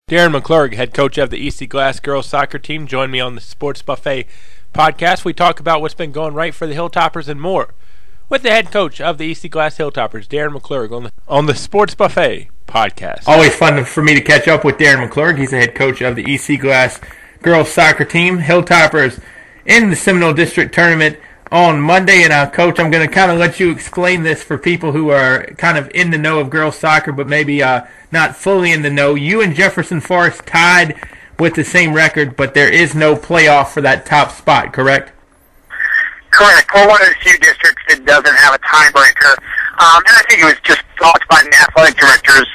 Darien McClurg, head coach of the E.C. Glass girls soccer team, joined me on the Sports Buffet podcast. We talk about what's been going right for the Hilltoppers and more with the head coach of the E.C. Glass Hilltoppers, Darien McClurg, on the Sports Buffet podcast. Always fun for me to catch up with Darien McClurg. He's the head coach of the E.C. Glass girls soccer team. Hilltoppers in the Seminole District tournament on Monday. And, Coach, I'm going to kind of let you explain this for people who are kind of in the know of girls soccer, but maybe not fully in the know. You and Jefferson Forest tied with the same record, but there is no playoff for that top spot, correct? Correct. We're one of the few districts that doesn't have a tiebreaker. And I think it was just thoughts by the athletic directors.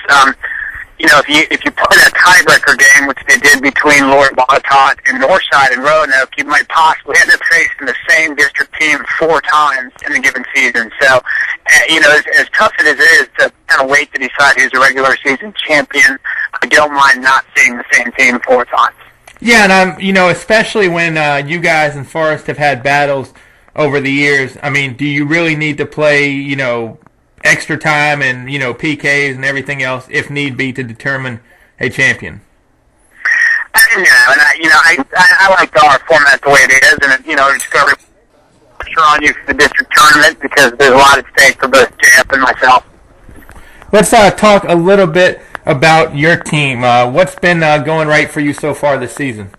If you play that tiebreaker game, which they did between Lord Botetourt and Northside and Roanoke, you might possibly end up facing the same district team 4 times in a given season. So, as tough as it is to kind of wait to decide who's a regular season champion, I don't mind not seeing the same team 4 times. Yeah, and especially when you guys and Forest have had battles over the years. I mean, do you really need to play, extra time and, PKs and everything else, if need be, to determine a champion? I like our format the way it is, and it's got pressure on you for the district tournament because there's a lot at stake for both JF and myself. Let's talk a little bit about your team. What's been going right for you so far this season?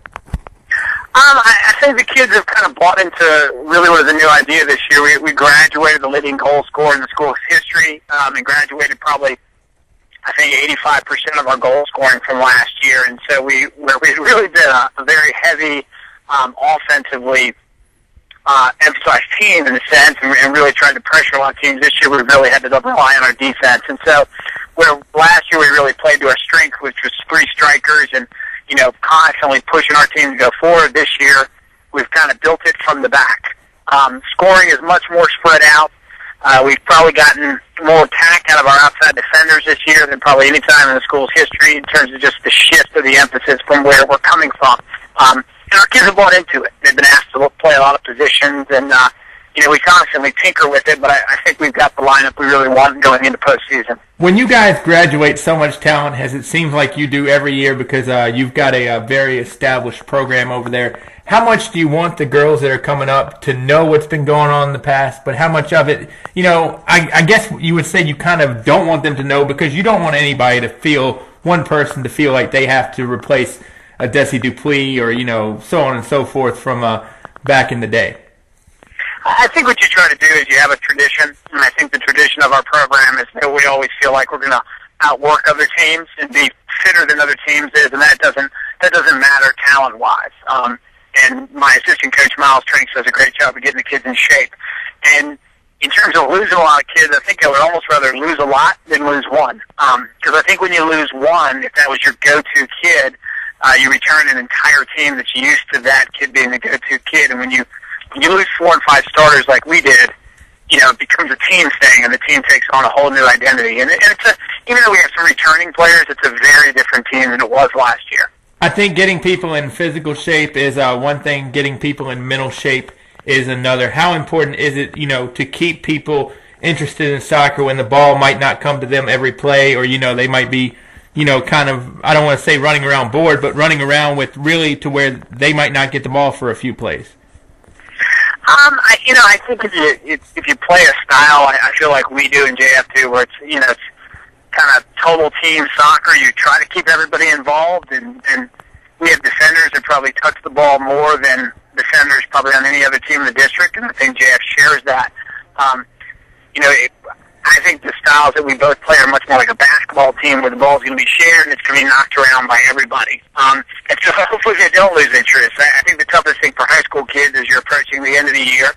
I think the kids have kind of bought into really what is a new idea this year. We graduated the leading goal scorer in the school's history, and graduated probably, I think, 85% of our goal scoring from last year. And so we've really been a very heavy, offensively emphasized team in a sense, and really tried to pressure a lot of teams. This year we really had to rely on our defense. And so where last year we really played to our strength, which was 3 strikers and constantly pushing our team to go forward. This year, we've kind of built it from the back. Scoring is much more spread out. We've probably gotten more attack out of our outside defenders this year than probably any time in the school's history in terms of just the shift of the emphasis from where we're coming from. And our kids have bought into it. They've been asked to play a lot of positions, and we constantly tinker with it, but I think we've got the lineup we really want going into postseason. When you guys graduate so much talent, as it seems like you do every year because you've got a very established program over there, how much do you want the girls that are coming up to know what's been going on in the past, but how much of it, I guess you would say you kind of don't want them to know because you don't want anybody to feel, one person to feel like they have to replace a Desi Dupuis or, so on and so forth from back in the day? I think what you try to do is you have a tradition, and I think the tradition of our program is that we always feel like we're going to outwork other teams and be fitter than other teams is, and that doesn't matter talent-wise. And my assistant coach, Miles Trinks, does a great job of getting the kids in shape. And in terms of losing a lot of kids, I think I would almost rather lose a lot than lose one. Because I think when you lose one, if that was your go-to kid, you return an entire team that's used to that kid being the go-to kid, and when you lose 4 and 5 starters like we did, it becomes a team thing, and the team takes on a whole new identity. And even though we have some returning players, it's a very different team than it was last year. I think getting people in physical shape is one thing. Getting people in mental shape is another. How important is it, to keep people interested in soccer when the ball might not come to them every play, or, they might be, kind of, I don't want to say running around bored, but running around with really to where they might not get the ball for a few plays? I think if you play a style, I feel like we do in JF2, where it's kind of total team soccer. You try to keep everybody involved, and we have defenders that probably touch the ball more than defenders probably on any other team in the district, and I think JF shares that. I think the styles that we both play are much more like a basketball team where the ball's going to be shared and it's going to be knocked around by everybody. And so hopefully they don't lose interest. I think the toughest thing for high school kids is you're approaching the end of the year,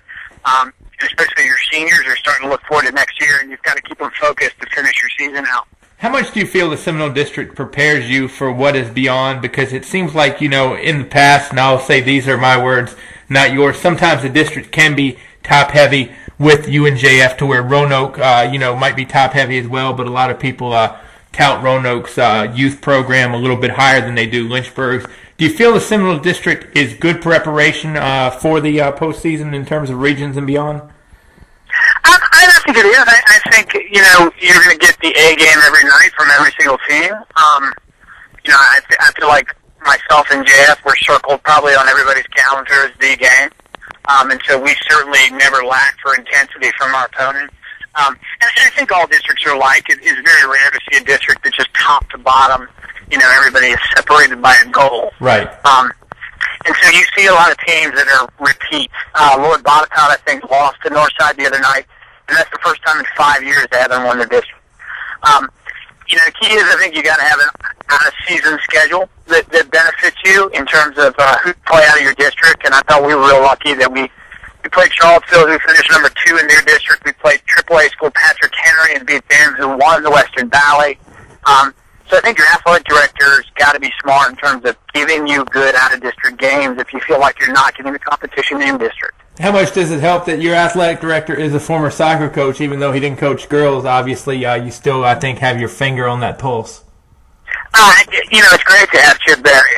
especially your seniors are starting to look forward to next year, and you've got to keep them focused to finish your season out. How much do you feel the Seminole District prepares you for what is beyond? Because it seems like, in the past, and I'll say these are my words, not yours, sometimes the district can be top-heavy with UNJF to where Roanoke, might be top-heavy as well, but a lot of people tout Roanoke's youth program a little bit higher than they do Lynchburg's. Do you feel the Seminole District is good preparation for the postseason in terms of regions and beyond? I don't think it is. I think, you're going to get the A game every night from every single team. I feel like myself and JF were circled probably on everybody's calendar as the game. And so we certainly never lacked for intensity from our opponents. And I think all districts are alike. It is very rare to see a district that's just top to bottom. Everybody is separated by a goal. Right. And so you see a lot of teams that are repeats. Lord Botetourt, I think, lost to Northside the other night, and that's the first time in 5 years they haven't won their district. The key is I think you got to have an out-of-season schedule that benefits you in terms of who play out of your district. And I thought we were real lucky that we played Charlottesville, who finished number 2 in their district. We played AAA school Patrick Henry and beat them, who won the Western Valley. So I think your athletic director's got to be smart in terms of giving you good out-of-district games if you feel like you're not getting the competition in district. How much does it help that your athletic director is a former soccer coach, even though he didn't coach girls? Obviously, you still, I think, have your finger on that pulse. It's great to have Chip Berry,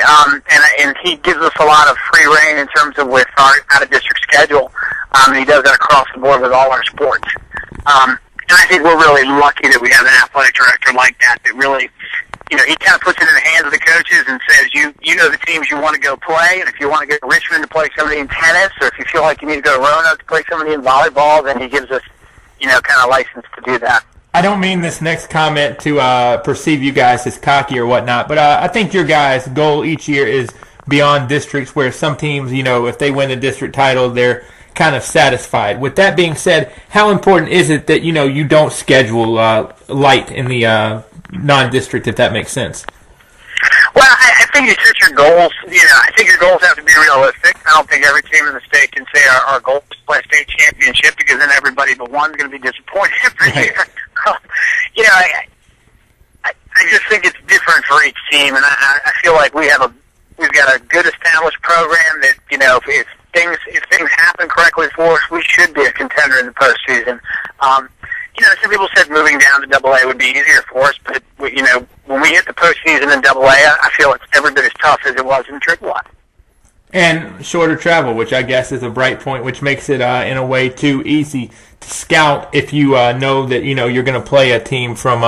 and he gives us a lot of free reign in terms of with our out-of-district schedule. And he does that across the board with all our sports. And I think we're really lucky that we have an athletic director like that really, he kind of puts it in the hands of the coaches and says, you know the teams you want to go play, and if you want to go to Richmond to play somebody in tennis, or if you feel like you need to go to Roanoke to play somebody in volleyball, then he gives us, kind of license to do that. I don't mean this next comment to perceive you guys as cocky or whatnot, but I think your guys' goal each year is beyond districts, where some teams, if they win the district title, they're kind of satisfied. With that being said, how important is it that, you don't schedule light in the non-district, if that makes sense? Well, I think you set your goals. I think your goals have to be realistic. I don't think every team in the state can say our goal is to play a state championship, because then everybody but one's going to be disappointed every year. I just think it's different for each team, and I feel like we've got a good established program that if things happen correctly for us, we should be a contender in the postseason. Some people said moving down to AA would be easier for us, but when we hit the postseason in AA, I feel it's every bit as tough as it was in AAA. And shorter travel, which I guess is a bright point, which makes it in a way too easy to scout if you know that you're going to play a team from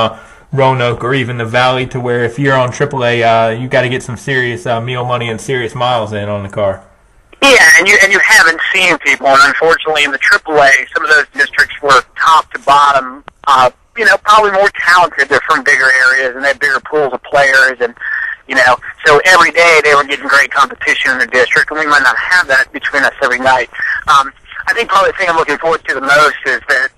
Roanoke or even the Valley, to where if you're on AAA, you got to get some serious meal money and serious miles in on the car. Yeah, and you haven't seen people, and unfortunately in the AAA, some of those districts were top to bottom, probably more talented. They're from bigger areas, and they have bigger pools of players, and, so every day they were getting great competition in the district, and we might not have that between us every night. I think probably the thing I'm looking forward to the most is that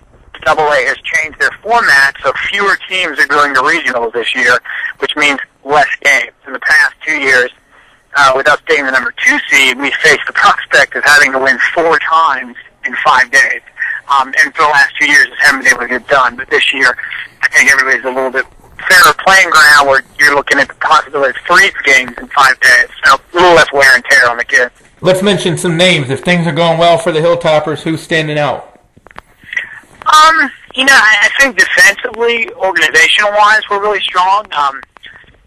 AA has changed their format, so fewer teams are going to regionals this year, which means less games. In the past 2 years, with us being the number 2 seed, we faced the prospect of having to win 4 times in 5 days. And for the last 2 years, it hasn't been able to get done. But this year, I think everybody's a little bit fairer playing ground, where you're looking at the possibility of 3 games in 5 days. So a little less wear and tear on the kids. Let's mention some names. If things are going well for the Hilltoppers, who's standing out? I think defensively, organizational-wise, we're really strong.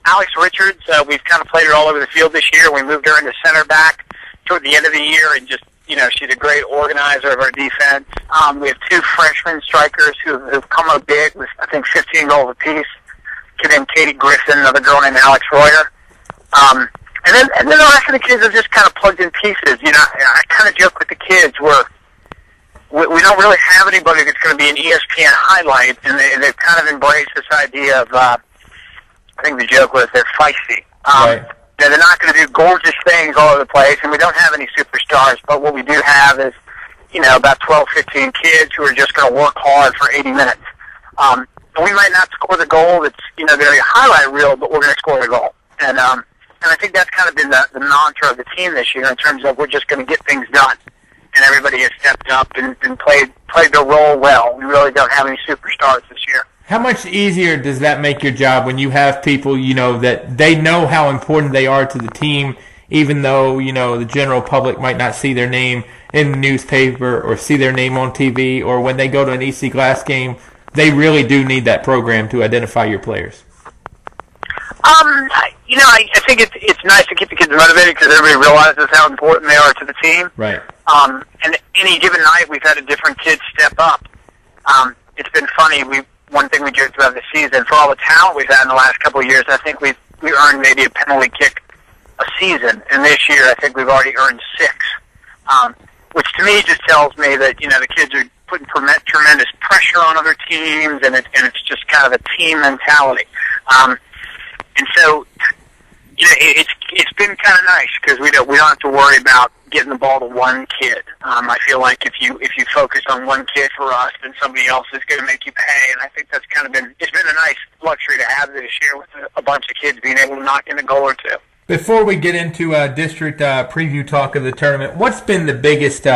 Alex Richards, we've kind of played her all over the field this year. We moved her into center back toward the end of the year, and just, she's a great organizer of our defense. We have 2 freshman strikers who've come up big with, I think, 15 goals apiece. A kid named Katie Griffin, another girl named Alex Royer. And then the rest of the kids have just kind of plugged in pieces. I kind of joke with the kids where we don't really have anybody that's going to be an ESPN highlight, and they've kind of embraced this idea of, I think the joke was they're feisty. Right. They're not going to do gorgeous things all over the place, and we don't have any superstars, but what we do have is, about 12, 15 kids who are just going to work hard for 80 minutes. And we might not score the goal that's, going to be a highlight reel, but we're going to score the goal. And I think that's kind of been the mantra of the team this year, in terms of we're just going to get things done. And everybody has stepped up and played their role well. We really don't have any superstars this year. How much easier does that make your job when you have people, that they know how important they are to the team, even though, the general public might not see their name in the newspaper or see their name on TV, or when they go to an EC Glass game, they really do need that program to identify your players? I think it's nice to keep the kids motivated, because everybody realizes how important they are to the team. Right. And any given night, we've had a different kid step up. It's been funny. One thing we joked about this season, for all the talent we've had in the last couple of years, I think we earned maybe a penalty kick a season, and this year I think we've already earned 6, which to me just tells me that, you know, the kids are putting tremendous pressure on other teams, and it's just kind of a team mentality. And so, you know, it's been kind of nice because we don't have to worry about getting the ball to one kid. I feel like if you focus on one kid for us, then somebody else is going to make you pay, and I think that's kind of it's been a nice luxury to have this year with a bunch of kids being able to knock in a goal or two. Before we get into district preview talk of the tournament, what's been the biggest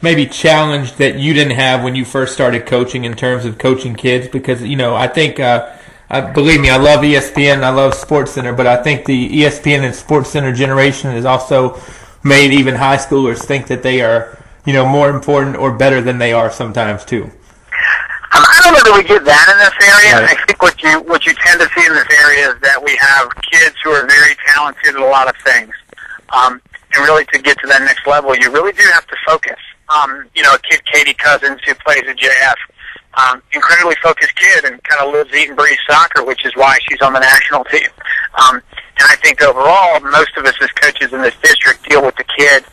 maybe challenge that you didn't have when you first started coaching in terms of coaching kids? Because, you know, I think, believe me, I love ESPN, I love SportsCenter, but I think the ESPN and SportsCenter generation has also made even high schoolers think that they are, you know, more important or better than they are sometimes too. I don't know that we get that in this area. Right. I think what you tend to see in this area is that we have kids who are very talented at a lot of things. And really to get to that next level, you really do have to focus. You know, a kid, Katie Cousins, who plays at JF, incredibly focused kid and kind of lives, eat, and breathes soccer, which is why she's on the national team. And I think overall, most of us as coaches in this district deal with the kid.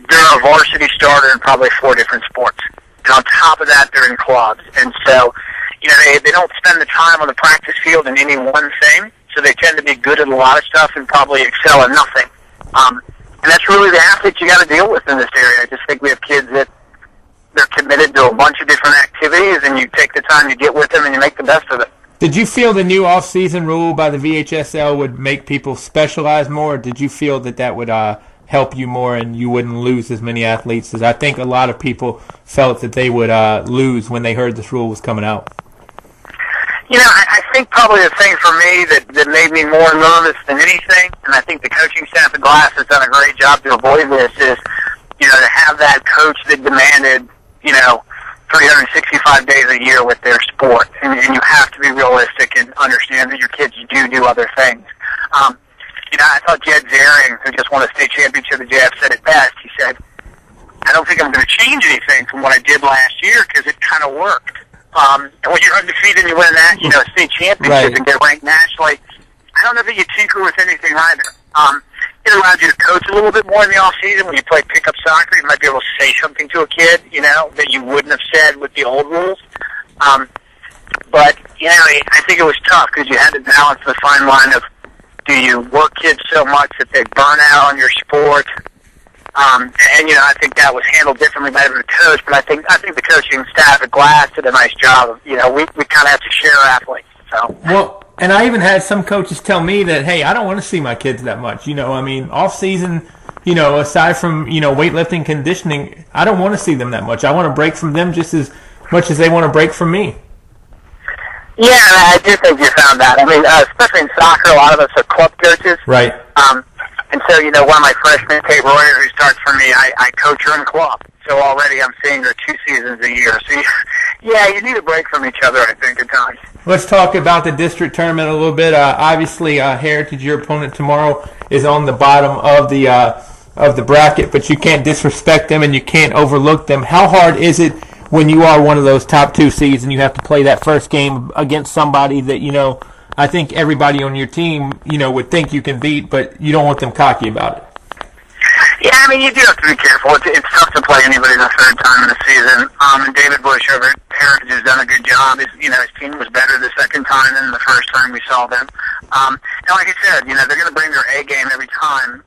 They're a varsity starter in probably 4 different sports. And on top of that, they're in clubs. And so, you know, they don't spend the time on the practice field in any one thing, so they tend to be good at a lot of stuff and probably excel at nothing. And that's really the athletes you got to deal with in this area. I just think we have kids that they're committed to a bunch of different activities, and you take the time to get with them and you make the best of it. Did you feel the new off-season rule by the VHSL would make people specialize more, or did you feel that would help you more and you wouldn't lose as many athletes? As I think a lot of people felt that they would lose when they heard this rule was coming out. You know, I think probably the thing for me that made me more nervous than anything, and I think the coaching staff at Glass has done a great job to avoid this, is, you know, to have that coach that demanded, you know, 365 days a year with their sport. And you have to be realistic and understand that your kids do other things. You know, I thought Jed Zaring, who just won a state championship at JF, said it best. He said, I don't think I'm going to change anything from what I did last year because it kind of worked. And when you're undefeated and you win that, you know, state championship Right. and get ranked nationally, I don't know that you tinker with anything either. It allows you to coach a little bit more in the off season. When you play pickup soccer, you might be able to say something to a kid, you know, that you wouldn't have said with the old rules. But, you know, I think it was tough because you had to balance the fine line of, do you work kids so much that they burn out on your sport? And you know, I think that was handled differently by the coach, but I think the coaching staff at Glass did a nice job of, you know, we kind of have to share athletes. So. Well, and I even had some coaches tell me that, hey, I don't want to see my kids that much. You know, I mean, off season, you know, aside from, you know, weightlifting, conditioning, I don't want to see them that much. I want to break from them just as much as they want to break from me. Yeah, I do think you found that. I mean, especially in soccer, a lot of us are club coaches. Right. And so, you know, one of my freshmen, Kate Royer, who starts for me, I coach her in club. So already I'm seeing her 2 seasons a year. So, yeah, you need a break from each other, I think, at times. Let's talk about the district tournament a little bit. Obviously, Heritage, your opponent tomorrow, is on the bottom of the bracket, but you can't disrespect them and you can't overlook them. How hard is it when you are one of those top 2 seeds and you have to play that first game against somebody that, you know, I think everybody on your team, you know, would think you can beat, but you don't want them cocky about it? Yeah, I mean, you do have to be careful. It's tough to play anybody the third time in the season. And David Bush over at Heritage has done a good job. His team was better the second time than the first time we saw them. And like I said, you know, they're going to bring their A game every time.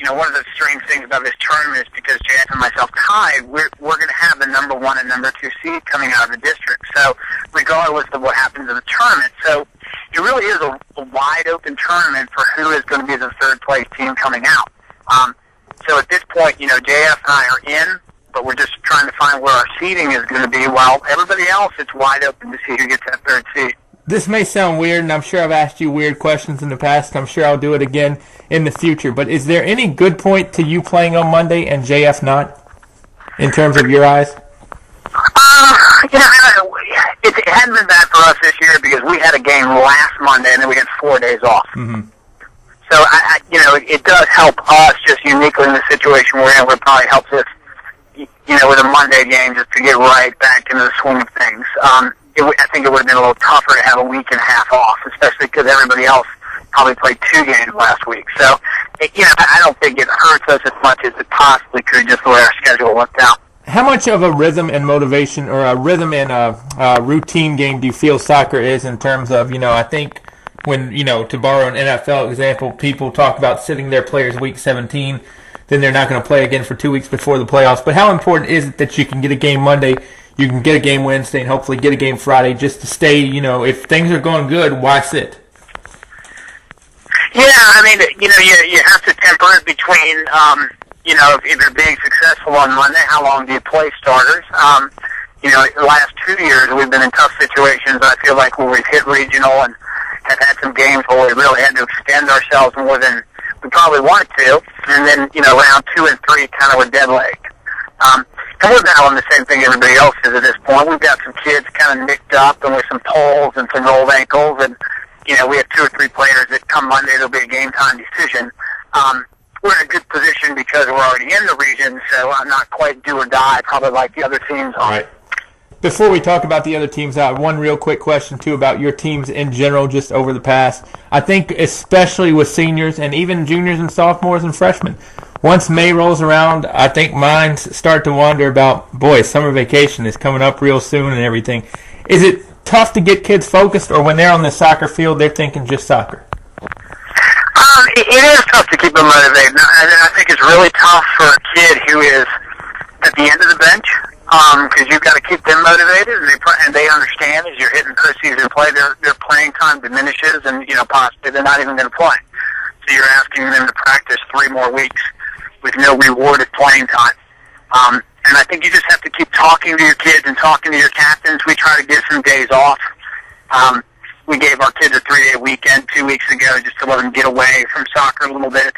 You know, one of the strange things about this tournament is because JF and myself tied, we're going to have the number 1 and number 2 seed coming out of the district. So regardless of what happens in the tournament, so it really is a wide open tournament for who is going to be the third place team coming out. So at this point, you know, JF and I are in, but we're just trying to find where our seeding is going to be. While everybody else, it's wide open to see who gets that third seed. This may sound weird, and I'm sure I've asked you weird questions in the past, and I'm sure I'll do it again in the future, but is there any good point to you playing on Monday and JF not, in terms of your eyes? You know, it hadn't been bad for us this year because we had a game last Monday, and then we had 4 days off. Mm-hmm. So, you know, it does help us just uniquely in the situation we're in. It probably helps us, you know, with a Monday game just to get right back into the swing of things. I think it would have been a little tougher to have a week and a half off, especially because everybody else probably played 2 games last week. So, I don't think it hurts us as much as it possibly could, just the way our schedule worked out. How much of a rhythm and motivation, or a rhythm and a routine game do you feel soccer is in terms of, I think when, to borrow an NFL example, people talk about sitting their players week 17, then they're not going to play again for 2 weeks before the playoffs. But how important is it that you can get a game Monday, you can get a game Wednesday, and hopefully get a game Friday just to stay, if things are going good, why sit? Yeah, I mean, you have to temper it between, if you're being successful on Monday, how long do you play starters? The last 2 years we've been in tough situations, I feel like, where we've hit regional and have had some games where we really had to extend ourselves more than we probably wanted to, and then, round 2 and 3 kind of a dead leg. And we're battling the same thing everybody else is at this point. We've got some kids kind of nicked up and with some pulls and some rolled ankles, and, we have 2 or 3 players that come Monday, there'll be a game time decision. We're in a good position because we're already in the region, so I'm not quite do or die, probably like the other teams are. All right. Before we talk about the other teams, I have one real quick question, too, about your teams in general just over the past. I think especially with seniors and even juniors and sophomores and freshmen. Once May rolls around, I think minds start to wonder about, boy, summer vacation is coming up real soon and everything. Is it tough to get kids focused, or when they're on the soccer field, they're thinking just soccer? It is tough to keep them motivated. I think it's really tough for a kid who is at the end of the bench, because you've got to keep them motivated, and they understand as you're hitting preseason play, their playing time diminishes, and possibly they're not even going to play. So you're asking them to practice 3 more weeks with no rewarded playing time. And I think you just have to keep talking to your kids and talking to your captains. We try to give some days off. We gave our kids a 3-day weekend 2 weeks ago just to let them get away from soccer a little bit.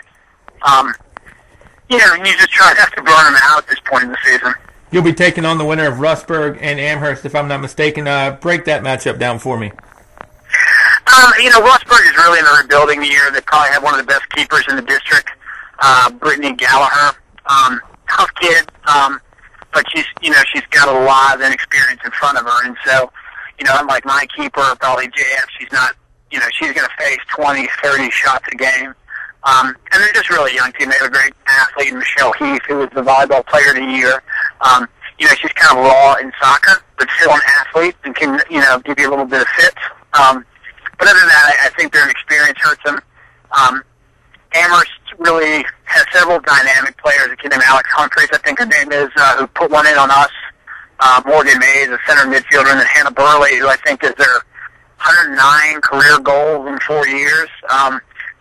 And you just try not to burn them out at this point in the season. You'll be taking on the winner of Rustburg and Amherst, if I'm not mistaken. Break that matchup down for me. Rustburg is really in a rebuilding year. They probably have one of the best keepers in the district, Brittany Gallagher. Tough kid, but she's got a lot of inexperience in front of her, and so, unlike my keeper, probably JF, she's not, she's going to face 20, 30 shots a game. And they're just really a young team. They have a great athlete, Michelle Heath, who was the volleyball player of the year. She's kind of raw in soccer, but still an athlete and can, give you a little bit of fit. But other than that, I think their experience hurts them. Amherst really has several dynamic players. A kid named Alex Humphreys, I think her name is, who put one in on us. Morgan Mays, a center midfielder, and then Hannah Burley, who I think is their 109 career goals in 4 years.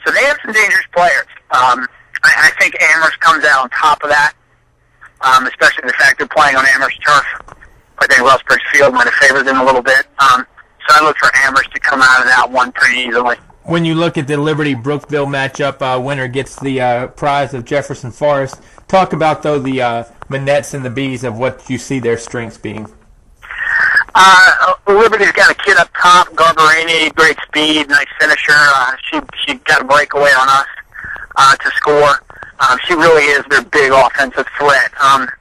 So they have some dangerous players. I think Amherst comes out on top of that, especially the fact they're playing on Amherst turf. I think Rustburg's field might have favored them a little bit. So I look for Amherst to come out of that one pretty easily. When you look at the Liberty-Brookville matchup, winner gets the prize of Jefferson Forest. Talk about, though, the Manettes and the Bees of what you see their strengths being. Liberty's got a kid up top, Garbarini, great speed, nice finisher. She got a breakaway on us to score. She really is their big offensive threat.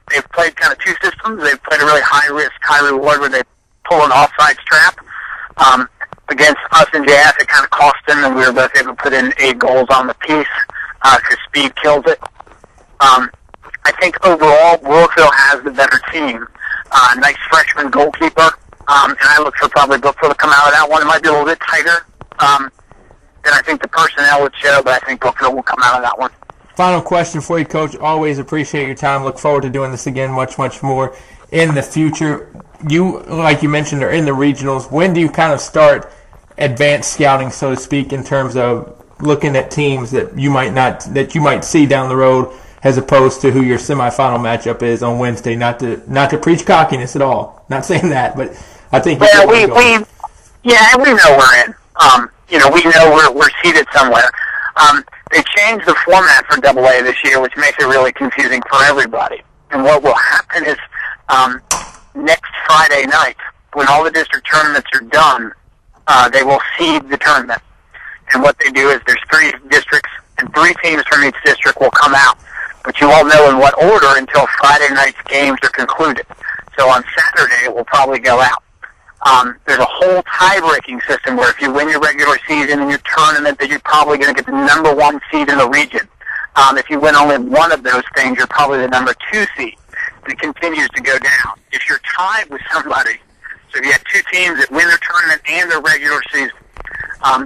They've played kind of 2 systems. They've played a really high-risk, high-reward where they pull an offside trap. Against us and JF, it kind of cost them, and we were both able to put in 8 goals on the piece because speed kills it. I think overall, Brookville has the better team. Nice freshman goalkeeper, and I look for probably Brookville to come out of that one. It might be a little bit tighter than I think the personnel would show, but I think Brookville will come out of that one. Final question for you, Coach. Always appreciate your time. Look forward to doing this again much, much more in the future. You, like you mentioned, are in the regionals. When do you kind of start advanced scouting, so to speak, in terms of looking at teams that you might see down the road, as opposed to who your semifinal matchup is on Wednesday? Not to preach cockiness at all. Not saying that, but I think we know we're in. We know we're seated somewhere. They changed the format for AA this year, which makes it really confusing for everybody. And what will happen is next Friday night, when all the district tournaments are done, they will seed the tournament. And what they do is there's 3 districts, and 3 teams from each district will come out. But you won't know in what order until Friday night's games are concluded. So on Saturday, it will probably go out. There's a whole tie-breaking system where if you win your regular season and your tournament, that you're probably going to get the number 1 seed in the region. If you win only one of those things, you're probably the number 2 seed. And it continues to go down. If you're tied with somebody, so if you have 2 teams that win their tournament and their regular season,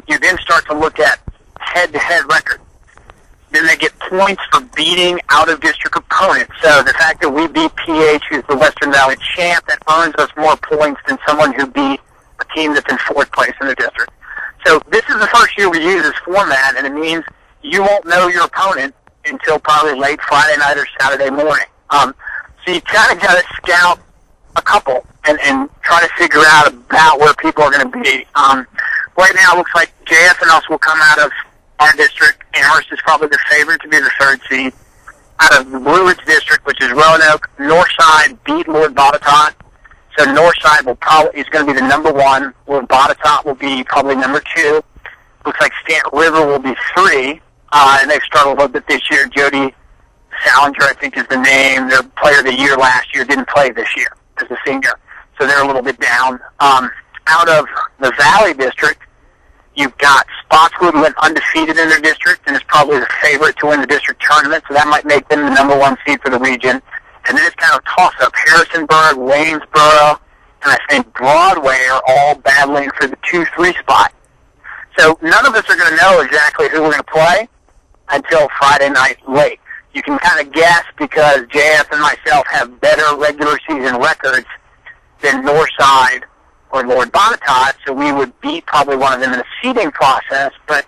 you then start to look at head-to-head record. Then they get points for beating out-of-district opponents. So the fact that we beat PH, who's the Western Valley champ, that earns us more points than someone who beat a team that's in 4th place in the district. So this is the first year we use this format, and it means you won't know your opponent until probably late Friday night or Saturday morning. So you kind of got to scout a couple and try to figure out about where people are going to be. Right now it looks like JF and us will come out of our district. Amherst is probably the favorite to be the 3rd seed. Out of the Blue Ridge district, which is Roanoke, Northside beat Lord Botetourt. So Northside is going to be the number 1. Lord Botetourt will be probably number 2. Looks like Stanton River will be 3. And they've struggled a little bit this year. Jody Salinger, I think, is the name. Their player of the year last year didn't play this year as a senior. So they're a little bit down. Out of the Valley district, you've got Spotswood, who went undefeated in their district and is probably the favorite to win the district tournament, so that might make them the number 1 seed for the region. And then it's kind of toss-up. Harrisonburg, Waynesboro, and I think Broadway are all battling for the 2-3 spot. So none of us are going to know exactly who we're going to play until Friday night late. You can kind of guess because JF and myself have better regular season records than Northside or Lord Botetourt, so we would beat probably one of them in the seeding process, but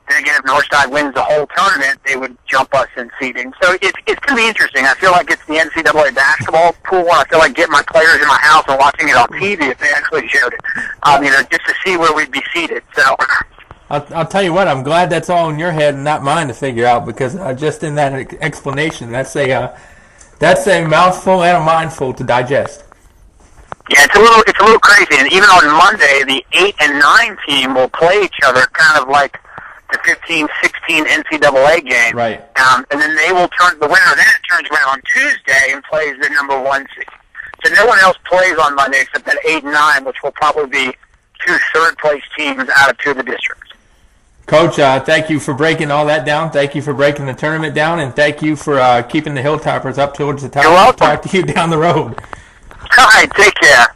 then again, if Northside wins the whole tournament, they would jump us in seeding. So it's going to be interesting. I feel like it's the NCAA basketball pool, and I feel like getting my players in my house and watching it on TV if they actually showed it, just to see where we'd be seated. So I'll tell you what, I'm glad that's all in your head and not mine to figure out, because just in that explanation, that's a mouthful and a mindful to digest. Yeah, it's a little crazy. And even on Monday, the 8 and 9 team will play each other, kind of like the 15-16 NCAA game. Right. And then they will the winner of that turns around on Tuesday and plays the number 1 seed. So no one else plays on Monday except that 8 and 9, which will probably be 2 third-place teams out of 2 of the districts. Coach, thank you for breaking all that down. Thank you for breaking the tournament down, and thank you for keeping the Hilltoppers up towards the top. You're welcome. Talk to you down the road. All right, take care.